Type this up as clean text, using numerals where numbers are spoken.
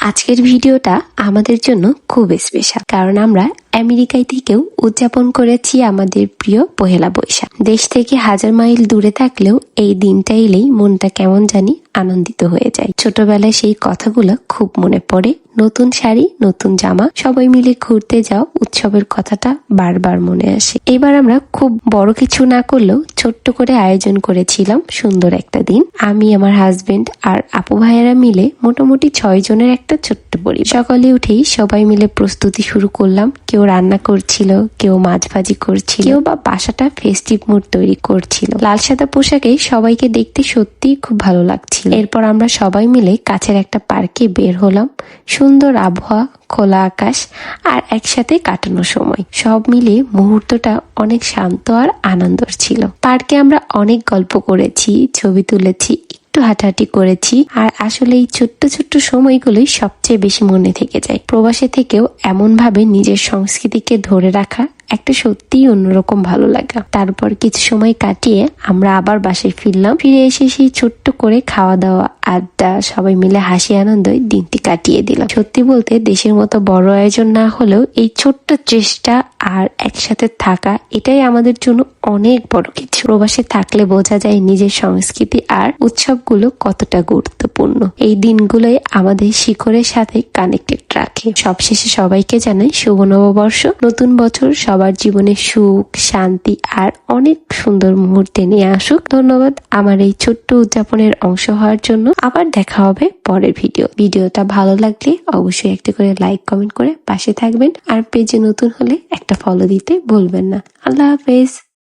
আজকের ভিডিওটা আমাদের জন্য খুব স্পেশাল, কারণ আমরা আমেরিকায় থেকেও উদযাপন করেছি আমাদের প্রিয় পহেলা বৈশাখ। দেশ থেকে হাজার মাইল দূরে থাকলেও এই দিনটা এলেই মনটা কেমন জানি আনন্দিত হয়ে যায়। ছোটবেলায় সেই কথাগুলো খুব মনে পড়ে। নতুন শাড়ি, নতুন জামা, সবাই মিলে ঘুরতে যাও, উৎসবের কথাটা বারবার মনে আসে। এবার আমরা খুব বড় কিছু না করলেও ছোট্ট করে আয়োজন করেছিলাম সুন্দর একটা দিন। আমি, আমার হাজবেন্ড আর আপু ভাইয়েরা মিলে মোটামুটি 6 জনের একটা ছোট্ট পরিবার। সকালে উঠেই সবাই মিলে প্রস্তুতি শুরু করলাম। কেউ রান্না করছিল, কেউ মাছ ভাজি করছিল, কেউ বা বাসাটা ফেস্টিভ মুড তৈরি করছিল। লাল সাদা পোশাকে সবাইকে দেখতে সত্যিই খুব ভালো লাগছিল। এরপর আমরা সবাই মিলে কাছের একটা পার্কে বের হলাম। সুন্দর আবহাওয়া, খোলা আকাশ আর একসাথে কাটানো সময়, সব মিলিয়ে মুহূর্তটা অনেক শান্ত আর আনন্দর ছিল। পার্কে আমরা অনেক গল্প করেছি, ছবি তুলেছি, একটু হাঁটাহাঁটি করেছি, আর আসলে এই ছোট্ট ছোট্ট সময়গুলোই সবচেয়ে বেশি মনে থেকে যায়। প্রবাসে থেকেও এমন ভাবে নিজের সংস্কৃতিকে ধরে রাখা একটা সত্যিই অন্যরকম ভালো লাগা। তারপর কিছু সময় কাটিয়ে আমরা আবার বাসায় ফিরলাম। ফিরে এসে সেই ছোট্ট করে খাওয়া দাওয়া, আড্ডা, সবাই মিলে হাসি আনন্দে দিনটি কাটিয়ে দিলাম। সত্যি বলতে দেশের মতো বড় আয়োজন না হলেও এই ছোট্ট চেষ্টা আর একসাথে থাকা, এটাই আমাদের জন্য অনেক বড় কিছু। প্রবাসে থাকলে বোঝা যায় নিজের সংস্কৃতি আর উৎসবগুলো কতটা গুরুত্বপূর্ণ। এই দিনগুলোই আমাদের শিকড়ের সাথে কানেক্টেড রাখে। সবশেষে সবাইকে জানাই শুভ নববর্ষ। নতুন বছর সবার জীবনে সুখ, শান্তি আর অনেক সুন্দর মুহূর্তে নিয়ে আসুক। ধন্যবাদ আমার এই ছোট্ট উদযাপনের অংশ হওয়ার জন্য। আবার দেখা হবে পরের ভিডিওটা ভালো লাগলে অবশ্যই একটা করে লাইক, কমেন্ট করে পাশে থাকবেন। আর পেজে নতুন হলে একটা ফলো দিতে ভুলবেন না। আল্লাহ হাফেজ।